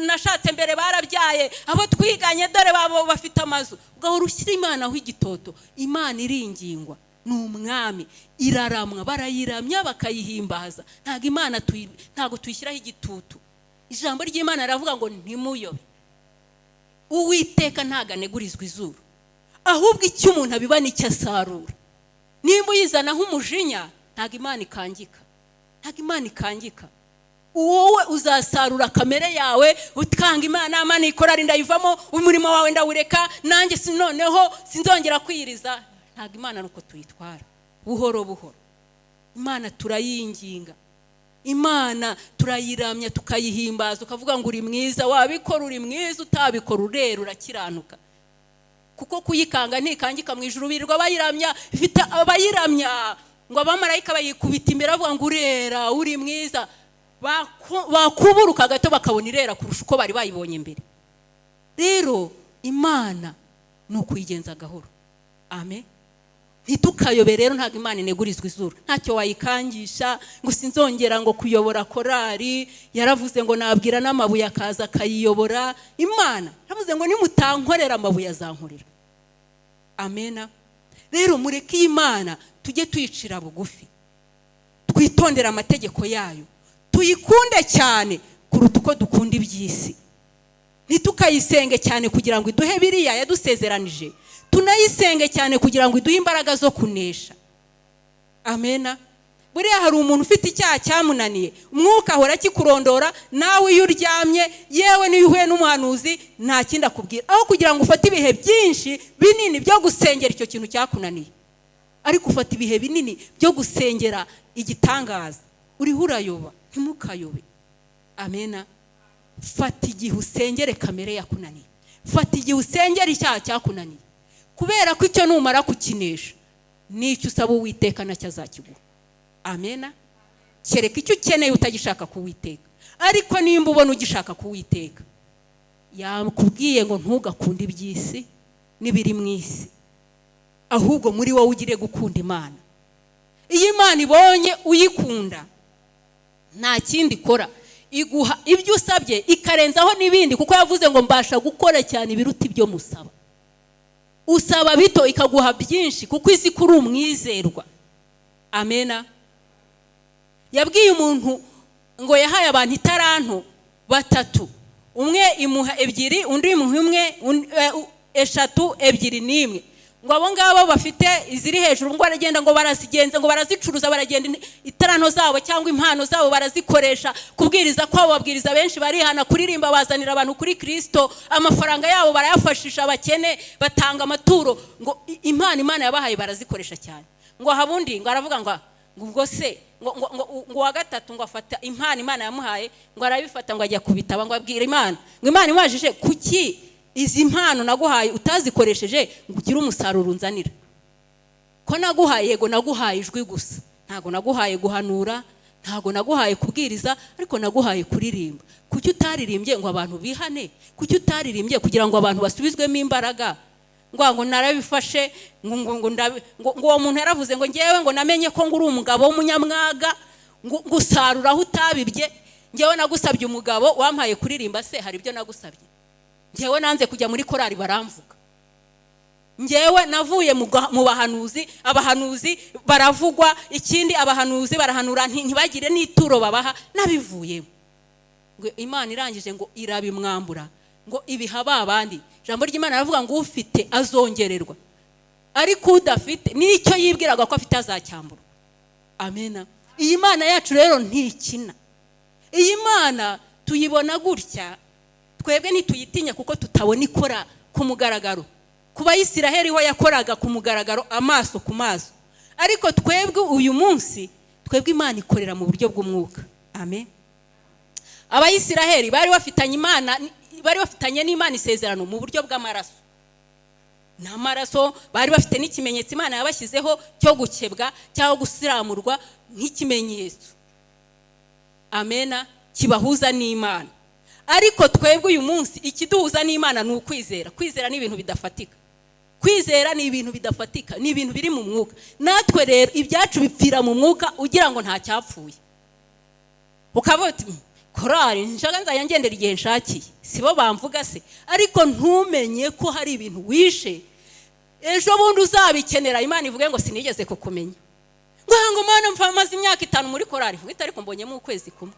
nashatse mbere barabyaye, abo twiganye dore babo bafite amazu, ugahora ushyira Imana aho igitoto. Imana iringingwa, ni umwami, iraramwa, barayiramya bakayihimbaza. Ntago Imana ntago tuyishyiraho igitutu. Ijambo ry'Imana riravuga ngo ntimuyobe, Uwiteka ntago anegurizwa izuru, ahubwo icyo umuntu abiba nicyo asarura. Nimba uyizana nk'umujinya, ntago Imana ikangika, ntago Imana ikangika. Wowe uzasarura kamere yawe, utanga Imana, Imana ikora ndayivamo, umurimo wawe ndawureka, nanjye noneho sinzongera kwiyiriza. Ntago Imana nuko tuyitwara, buhoro buhoro. Imana turayinginga, Imana turayiramya, tukayihimbaza, ukavuga ngo uri mwiza, wabikora uri mwiza, utabikora urera urakiranuka. Kuko kuyikanga ntikangika mu ijuru, birirwa bayiramya, ifite abayiramya ngo abamarayika bayikubita imbere bavuga ngo urera uri mwiza, bakuburuka gato bakabona irera kurusha uko bari bayibonye mbere. Rero Imana ni ukuyigenza gahoro. Amen. Ntitukayobe rero, ntabwo Imana inegurizwa izuru. Ntacyo wayikangisha ngo sinzongera ngo kuyobora korari, yaravuze ngo nabwira n'amabuye akaza akayiyobora. Imana yaravuze ngo nimutankorera amabuye azankorera. Amena. Rero mureke Imana tujye tuyicira bugufi, twitondera amategeko yayo, tuyikunde cyane kuruta uko dukunda iby'isi. Ntitukayisenge cyane kugira ngo iduhe biriya yadusezeranije, tunayisenge cyane kugira ngo iduhe imbaraga zo kunesha. Amena. Buriya hari umuntu ufite icyaha cyamunaniye, umwuka ahora akikurondora, nawe iyo uryamye, yewe niyo uhuye n'umuhanuzi nta kindi akubwira, aho kugira ngo ufate ibihe byinshi binini byo gusengera icyo kintu cyakunaniye, ariko ufata ibihe binini byo gusengera igitangaza, uriho urayoba. Ntimukayobe. Amena. Fata igihe usengere kamere yakunaniye, fata igihe usengera icyaha cyakunaniye, kubera ko icyo numara kukinesha n'icyo usaba Uwiteka nacyo azakiguha. Amena. Kereka icyo ukeneye utagishaka kuwiteka, ariko nimba ubona ugishaka kuwiteka, yakubwiye ngo ntugakunde iby'isi n'ibiri mu isi, ahubwo muri wowe ugire gukunda Imana. Iyo Imana ibonye uyikunda, nta kindi ikora, iguha ibyo usabye ikarenzaho n'ibindi, kuko yavuze ngo mbasha gukora cyane ibiruta ibyo musaba. Usaba bito ikaguha byinshi, kuko izi kuri umwizerwa. Amena. Yabwiye umuntu ngo yahaye abantu itaranto batatu, umwe imuha ebyiri, undi imuha imwe, eshatu, ebyiri n'imwe. Ngo abo ngabo bafite iziri hejuru ngo baragenda ngo barazigenza ngo barazicuruza, baragenda itaranto zabo cyangwa impano zabo barazikoresha kubwiriza kwabo, babwiriza benshi, barihana, kuririmba, bazanira abantu kuri Kristo, amafaranga yabo barayafashisha abakene, batanga amaturo. Ngo Imana yabahaye barazikoresha cyane. Ngo habundi ngo aravuga ngo ubwo se ngo wa gatatu ngo afata impano Imana yamuhaye, ngo arabifata ngo ajya kubitaba, ngo abwira Imana, ngo Imana imajije kuki izi mpano naguhaye utazikoresheje ngo ugire umusaruro unzanira? Ko naguhaye, yego naguhaye ijwi gusa, ntago naguhaye guhanura, ntago naguhaye kubwiriza, ariko naguhaye kuririmba. Kuki utaririmbye ngo abantu bihane? Kuki utaririmbye kugira ngo abantu basubizwemo imbaraga? Ngo narabifashe ngo uwo muntu yaravuze ngo ngewe ngo namenye ko nguri umugabo w'umunyamwaga, ngo usarura aho utabibye. Ngewe nagusabye umugabo wampaye kuririmba, se hari ibyo nagusabye? Ngewe nanze kujya muri korari baramvuga. Ngewe navuye mu bahanuzi, abahanuzi baravugwa, ikindi abahanuzi barahanura ntibagire n'ituro babaha, nabivuyemo. Ngo Imana irangije ngo irabimwambura, ngo ibiha babandi. Jambo ry'Imana aravuga ngo ufite azongererwa, ariko udafite n'icyo yibwiraga ko afite azacyambura. Amena. Iyi Mana yacu rero ntikina. Iyi Mana tuyibona gutya, twebwe ntituyitinya kuko tutabona ikora ku mugaragaro. Ku Bayisiraheli ho yakoraga ku mugaragaro, amaso ku maso, ariko twebwe uyu munsi, twebwe Imana ikorera mu buryo bw'umwuka. Amen. Abayisiraheli bari bafitanye n'Imana isezerano mu buryo bw'amaraso. N'amaraso bari bafite n'ikimenyetso Imana yabashyizeho cyo gukebwa cyangwa gusiramurwa nk'ikimenyetso. Amena. Kibahuza n'Imana. Ariko twebwe uyu munsi ikiduhuza n'Imana ni ukwizera. Kwizera ni ibintu bidafatika. Kwizera ni ibintu bidafatika, ni ibintu biri mu mwuka. Natwe rero ibyacu bipfira mu mwuka ugira ngo nta cyapfuye. Ukaboti korari nshaka nzayangendera igihe nshakiye, sibo bamvuga se, ariko ntumenye ko hari ibintu wishe, ejo bundi uzabikenera Imana ivuge ngo sinigeze kukumenya. Ngo Mana mfamaze imyaka 5 muri korari, wita ariko mbonyemo ukwezi kumwe.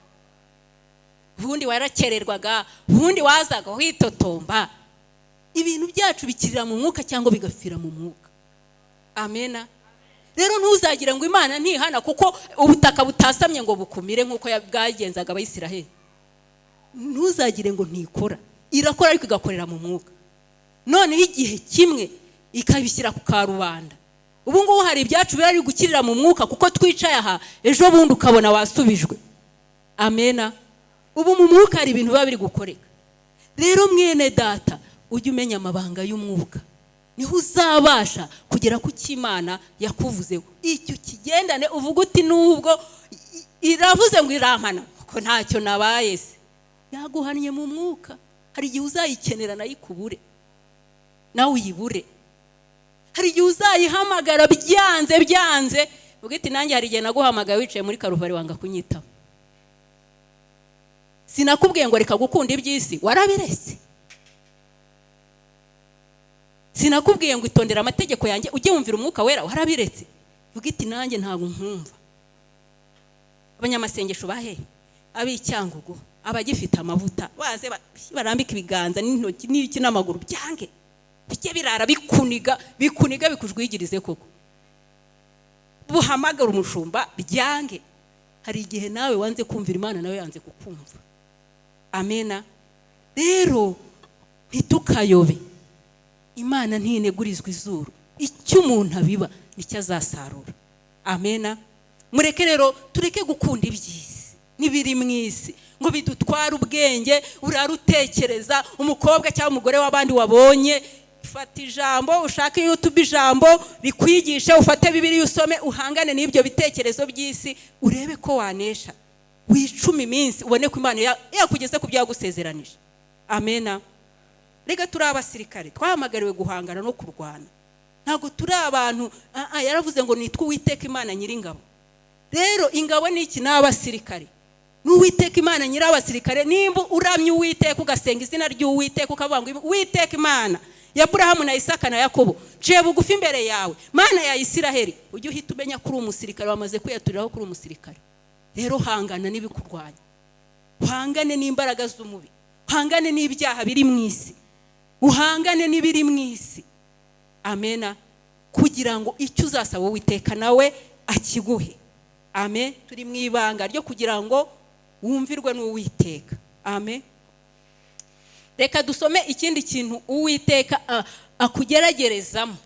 Ubundi warakererwaga, ubundi wazaga witotomba. Ibintu byacu bikirira mu mwuka cyangwa bigafira mu mwuka. Amena. Rero ntuzagira ngo Imana ntihana kuko ubutaka butasamye ngo bukumire nkuko bwagenzaga Abayisiraheli. Ntuzagire ngo ntikora, irakora ariko igakorera mu mwuka. None igihe kimwe ikabishyira ku karubanda. Ubu ngubu hari ibyacu biri gukirira mu mwuka kuko twicaye aha, ejo bundi ukabona wasubijwe. Amena. Ubu mu mwuka hari ibintu biba biri gukoreka. Rero mwene data, ujye umenya amabanga y'umwuka, niho uzabasha kugera ku cy'Imana yakuvuzeho. Icyo kigendane uvuga uti nubwo iravuze ngo irampana ko ntacyo nabaye se, yaguhannye mu mwuka, hari igihe uzayikenera nayo ikubure. nawe uyibure. Hari igihe uzayihamagara byanze ugiti nanjye hari igihe naguhamagaye wicaye muri Karuvari wanga kunyitaba. Sinakubwiye ngo reka gukunda iby'isi, warabiretse. Sinakubwiye ngo itondera amategeko yanjye ujye wumvira umwuka wera, warabiretse. Ugiti nanjye ntabwo nkumva. Abanyamasengesho bahe ab'Icyangugu abagifite amavuta baze barambika ibiganza n'intoki n'iki n'amaguru byange bijye birara bikuniga bikujwigirize koko. Buhamagara umushumba byange. Hari igihe nawe wanze kumvira Imana nawe yanze kukumva. Amena. Rero ntitukayobe. Imana ntinegurizwa izuru. Icyo umuntu abiba nicyo azasarura. Amena. Mureke rero tureke gukunda iby'isi n'ibiri mu isi ngo bidutwara ubwenge. Urarutekereza umukobwa cyangwa umugore w'abandi wabonye, fata ijambo ushaka YouTube ijambo rikwigisha, ufate Bibiliya usome, uhangane n'ibyo bitekerezo by'isi, urebe ko wanesha. Wicuma iminsi ubone ko Imana yakugeze ku byagusezeranije. Amena. Rega turi abasirikare twahamagariwe guhangana no kurwana. Ntago turi abantu yaravuze ngo nitwe Uwiteka Imana Nyiringabo. Rero ingabo ni iki? N'abasirikare. N'Uwiteka Imana Nyirabasirikare. Nimba uramye Uwiteka ugasenga izina ry'Uwiteka ukavuga ngo Uwiteka Imana ya Abrahamu na Isaka na Yakobo je bugufi imbere yawe, Mana ya Isiraheli, ujye uhita umenya kuri umusirikare wamaze kuyaturiraho kuri umusirikare. Rero hangana n'ibikurwanya, uhangane n'imbaraga z'umubi, uhangane n'ibyaha biri mu isi, uhangane n'ibiri mu isi. Amena. Kugira ngo icyo uzasaba Uwiteka nawe akiguhe. Amen. Turi mu ibanga ryo kugira ngo wumvirwe n'Uwiteka. Amen. Reka dusome ikindi kintu Uwiteka akugeragerezamo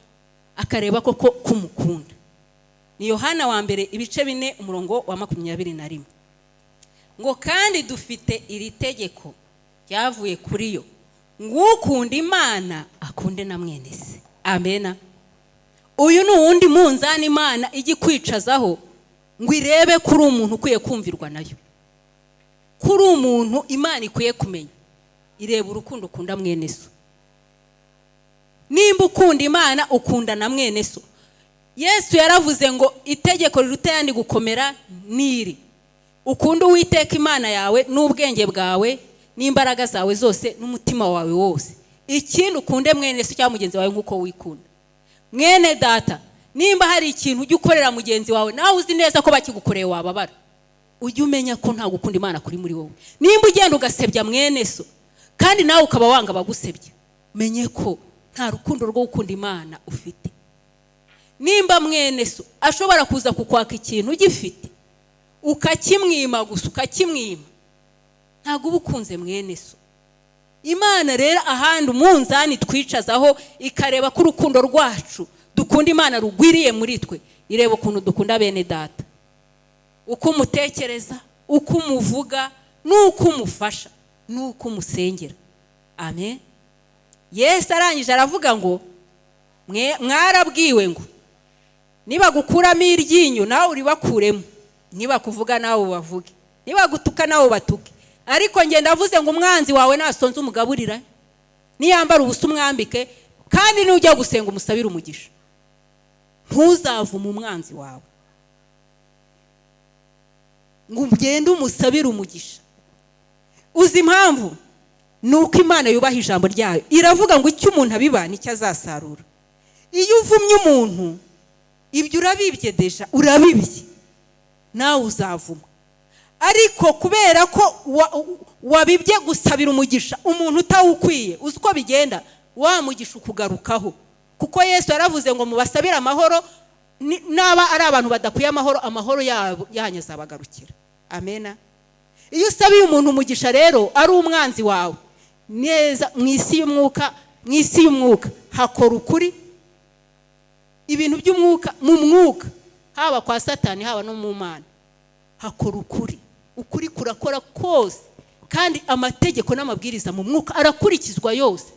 akareba koko kumukunda. Ni Yohana wa mbere ibice 4 umurongo wa 21. Ngo kandi dufite iri tegeko ryavuye kuri yo, ngo ukunda Imana akunde na mwene se. Amena. Uyu ni uwundi munzani Imana igikwicazaho ngo irebe kuri umuntu ukwiye kumvirwa nayo, kuri umuntu Imana ikwiye kumenya. Ireba urukundo ukunda mwene so. Nimba ukunda Imana ukunda na mwene so. Yesu yaravuze ngo itegeko riruta yandi gukomera niri: ukunda Uwiteka Imana yawe n'ubwenge bwawe n'imbaraga zawe zose n'umutima wawe wose. Ikindi ukunde mwene so cyangwa mugenzi wawe nkuko wikunda. Mwene data, nimba hari ikintu ujye ukorera mugenzi wawe nawe uzi neza ko bakigukoreye wababara, ujye umenya ko nta gukunda Imana kuri muri wowe. Nimba ugenda ugasebya mwene so kandi nawe ukaba wanga bagusebya, menye ko nta rukundo rwo gukunda Imana ufite. Nimba mwene so ashobora kuza kukwaka ikintu ugifite ukakimwima gusa ukakimwima, ntago ubukunze mwene so. Imana rero ahandi umunzani twicazaho ikareba ko urukundo rwacu dukunda Imana rugwiriye muri twe, ireba ukuntu dukunda bene data, uko umutekereza, uko umuvuga, nuko umufasha, nuko umusengera. Amen. Yesu arangije aravuga ngo mwarabwiwe ngo niba gukuramo iryinyo nawe uribakuremo, niba kuvuga nawe bavuge, niba gutuka nawe batuke. Ariko nge ndavuze ngo umwanzi wawe nasonze umugaburira, niyambara ubusa umwambike, kandi nujya gusenga umusabira umugisha. Ntuzavume umwanzi wawe ngo ugende umusabira umugisha. Uzi impamvu? Nuko Imana yubaha ijambo ryayo. Iravuga ngo icyo umuntu abiba nicyo azasarura. Iyo uvumye umuntu ibyo urabibye deja, urabibye nawe uzavuma. Ariko kubera ko wabibye gusabira umugisha umuntu utawukwiye, uzi ko bigenda, wamugisha ukugarukaho. Kuko Yesu yaravuze ngo mubasabira amahoro, naba ari abantu badakwiye amahoro, amahoro yabo yanyazabagarukira. Amena. Iyo usabiye umuntu umugisha rero ari umwanzi wawe, neza mwisi y'umwuka hakora ukuri. Ibintu by'umwuka mu mwuka, haba kwa Satani haba no mu Mana, hakora ukuri. Ukuri kurakora kose, kandi amategeko n'amabwiriza mu mwuka arakurikizwa yose.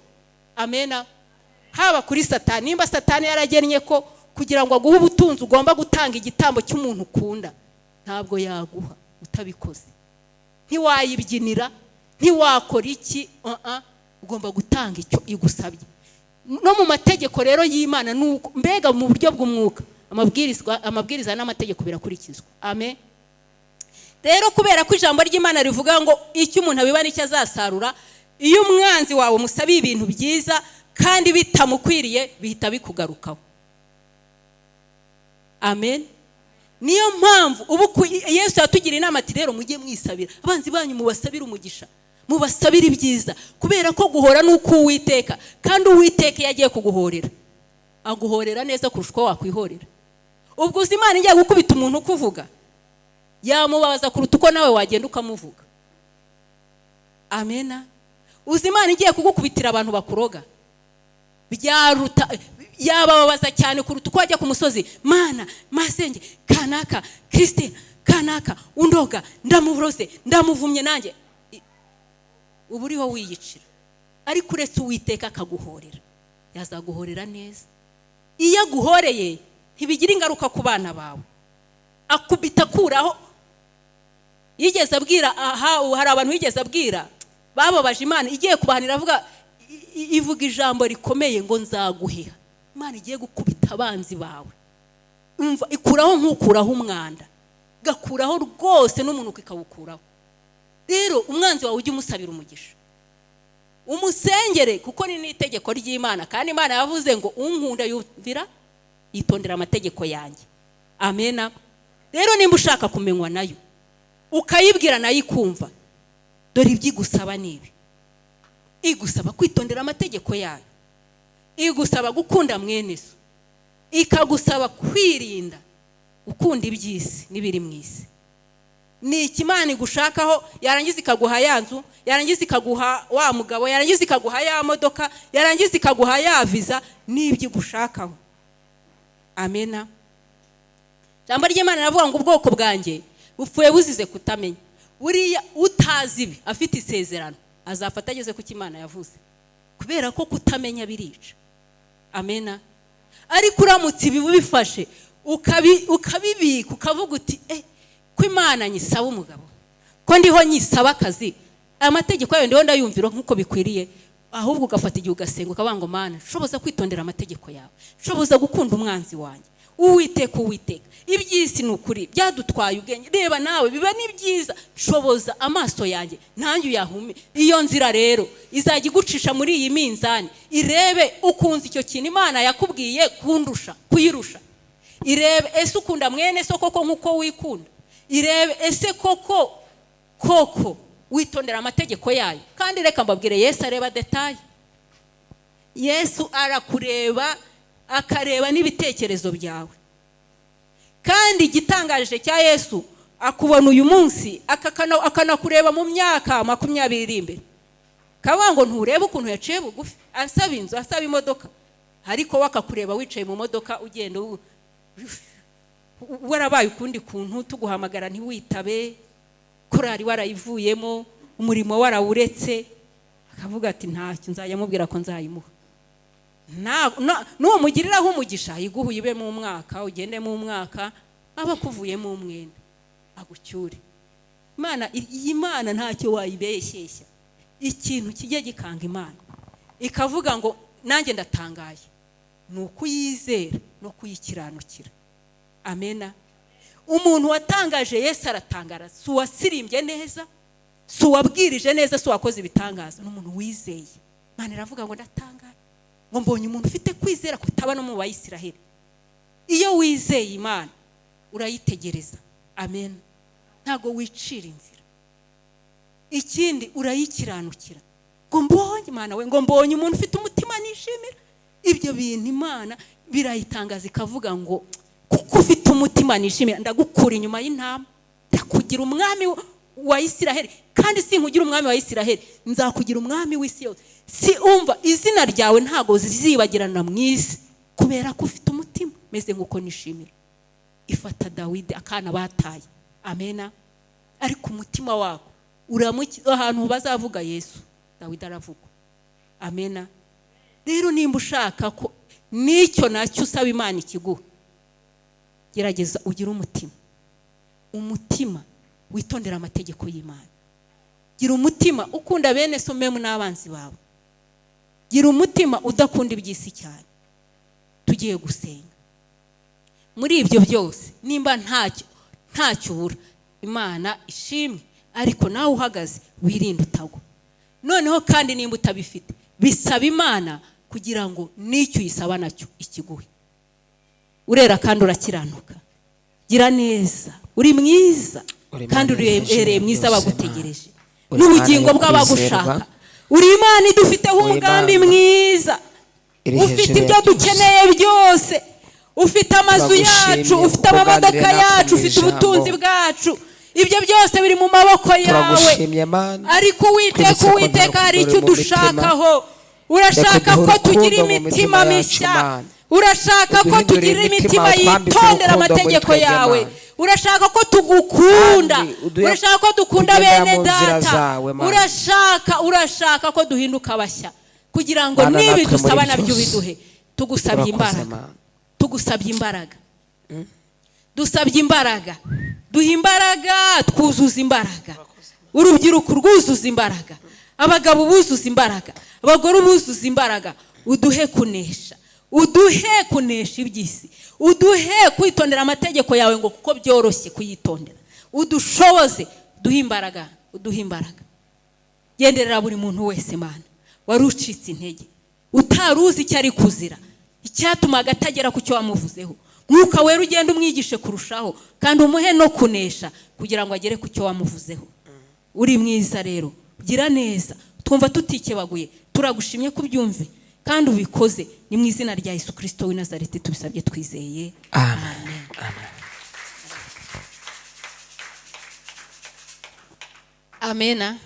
Amena. Haba kuri Satani, nimba Satani yaragennye ko kugira ngo aguhe ubutunzi ugomba gutanga igitambo cy'umuntu ukunda, ntabwo yaguha utabikoze. Ntiwayibyinira, ntiwakora iki, ugomba gutanga icyo igusabye. no mu mategeko rero y'Imana mbega mu buryo bw'umwuka amabwiriza n'amategeko birakurikizwa. Amen. Rero kubera ko ijambo ry'Imana rivuga ngo icyo umuntu abiba nicyo azasarura, iyo umwanzi wawe musabiye ibintu byiza kandi bitamukwiriye bihita bikugarukaho. Amen. Niyo mpamvu ubu Yesu yatugira inama ati rero mujye mwisabira abanzi banyu, mubasabira umugisha, mubasabira ibyiza, kubera ko guhora nuko Uwiteka, kandi Uwiteka yagiye kuguhorera aguhorera neza kurusha uko wakwihorera. Ubwo uzi Imana igiye gukubita umuntu kuvuga yamubabaza kuruta uko nawe wagenda ukamuvuga. Amena. Uzi Imana igiye kugukubitira abantu bakuroga byaruta yababaza cyane kuruta uko wajya ku musozi, Mana masenge kanaka Christine kanaka undoga ndamuvrose ndamuvumye nanjye, ubu uriho wiyicira. Ariko uretse Uwiteka akaguhorera, yazaguhorera neza. Iyo aguhoreye ntibigira ingaruka ku bana bawe, akubita kuraho. Yigeze abwira hari abantu yigeze abwira bababaje Imana igiye kubahanira, ivuga ijambo rikomeye ngo nzaguheha. Imana igiye gukubita abanzi bawe, umva ikuraho nk'ukuraho umwanda, gakuraho rwose n'umuntu ukawukuraho. Rero umwanzi wawe ujye umusabira umugisha, umusengere, kuko ni n'itegeko ry'Imana, kandi Imana yavuze ngo unkunda yumvira yitondera amategeko yanjye. Amena. Rero nimba ushaka kumenywa nayo ukayibwira nayo ikumva, dore ibyigusaba nibi: igusaba kwitondera amategeko yayo, igusaba gukunda mwene so, ikagusaba kwirinda ukunda iby'isi n'ibiri mu isi. Ni ikimana igushakaho, yarangiza ikaguha ya nzu, yarangiza ikaguha wa mugabo, yarangiza ikaguha ya modoka, yarangiza ikaguha ya visa, n'ibyo igushakaho. Amena. Jambo ry'Imana ravuga ngo ubwoko bwanjye bupfuye buzize kutamenya. Buriya utazi ibi afite isezerano azafata ageze ku Imana yavuze, kubera ko kutamenya birica. Amena. Ariko uramutse ibi bifashe ukabibika ukavuga uti ko Imana nyisaba umugabo, ko ndiho nyisaba akazi, amategeko yayo ndiho ndayumvira nkuko bikwiriye, ahubwo ugafata igihe ugasenga ukavuga ngo Mana shoboza kwitondera amategeko yawe, shoboza gukunda umwanzi wanjye. Uwiteka iby'isi n'ukuri byadutwaye ubwenge, reba nawe biba ni byiza, shoboza amaso yanjye nanjye uyahume. Iyo nzira rero izajya igucisha muri iyi minzani, irebe ukunze icyo kintu Imana yakubwiye kuyirusha. Irebe ese ukunda mwene so koko nkuko wikunda, irebe ese koko witondera amategeko yayo. Kandi reka mbabwire, Yesu areba detaye. Yesu arakureba, akareba n'ibitekerezo byawe. Kandi igitangaje cya Yesu, akubona uyu munsi akanakureba mu myaka 20 iri imbere. Kavuga ngo nturebe ukuntu yaciye bugufi, asaba inzu, asaba imodoka, ariko wakakureba wicaye mu modoka ugenda warabaye ukundi kuntu, tuguhamagara ntiwitabe, korari warayivuyemo, umurimo warawuretse, akavuga ati ntacyo nzajya mubwira ko nzayimuha. Nuwo mugiriraho umugisha iguhuye ibe mu mwaka, ugende mu mwaka abakuvuyemo umwenda agucyure. Imana ntacyo wayibeshyeshya. Ikintu kijye gikanga Imana ikavuga ngo nanjye ndatangaye, nuko uyizera no kuyikiranukira. Amena. Umuntu watangaje Yesu aratangara, si uwasirimbye neza, si uwabwirije neza, si uwakoze ibitangaza, n'umuntu wizeye. Imana iravuga ngo ndatangaye, ngo mbonye umuntu ufite kwizera kutaba no mu Bayisiraheli. Iyo wizeye Imana urayitegereza. Amen. Ntago wicira inzira. Ikindi urayikiranukira, ngo mbonye Imana we, ngo mbonye umuntu ufite umutima nishimira. Ibyo bintu Imana birayitangaza ikavuga ngo kuko ufite umutima nishimira, ndagukura inyuma y'intama, ndakugira umwami wa Isiraheli. Kandi sinkugira umwami wa Isiraheli, nzakugira umwami w'isi yose. Si umva izina ryawe ntago zizibagirana mu isi, kubera ko ufite umutima meze nkuko nishimira. Ifata Dawidi akana bataye. Amena. Ariko umutima wako ahantu bazavuga Yesu, Dawidi aravuga. Amena. Rero nimba ushaka ko nicyo nacyo usaba Imana ikiguha, gerageza ugira umutima witondera amategeko y'Imana. Gira umutima ukunda bene so memu n'abanzi bawe. gira umutima udakunda iby'isi cyane. Tugiye gusenga. Muri ibyo byose nimba ntacyo ubura, Imana ishimwe, ariko nawe uhagaze wirinde utagwa. Noneho kandi nimba utabifite, bisaba Imana kugira ngo n'icyo uyisaba nacyo ikiguhe. Urera kandi urakiranuka, gira neza, uri mwiza kandi urebereye mwiza bagutegereje n'ubugingo bw'abagushaka. Uri Imana idufiteho umugambi mwiza, ufite ibyo dukeneye byose, ufite amazu yacu, ufite amamodoka yacu, ufite ubutunzi bwacu, ibyo byose biri mu maboko yawe. Ariko Uwiteka hari icyo udushakaho. Urashaka ko tugira imitima mishya, urashaka ko tugira imitima yitondera amategeko yawe, urashaka ko tugukunda, urashaka ko dukunda bene data, urashaka ko duhinduka bashya, kugira ngo nibi dusaba nabyo biduhe. Tugusabye imbaraga, tugusabye imbaraga, dusabye imbaraga, duha imbaraga, twuzuza imbaraga, urubyiruko rwuzuza imbaraga, abagabo buzuza imbaraga, abagore buzuza imbaraga. Uduhe kunesha, uduhe kunesha iby'isi, uduhe kwitondera amategeko yawe ngo kuko byoroshye kuyitondera. Udushoboze, duhe imbaraga, uduhe imbaraga. Genderera buri muntu wese Mana wari ucitse intege, utaruzi icyo ari kuzira, icyatuma agatagera ku cyo wamuvuzeho. Mwuka wera ugenda umwigishe kurushaho, kandi umuhe no kunesha kugira ngo agere ku cyo wamuvuzeho. Uri mwiza rero, gira neza, twumva tutikebaguye, turagushimye kubyumve kandi ubikoze. Ni mu izina rya Yesu Kristo w'i Nazareti tubisabye twizeye, amen. Amen.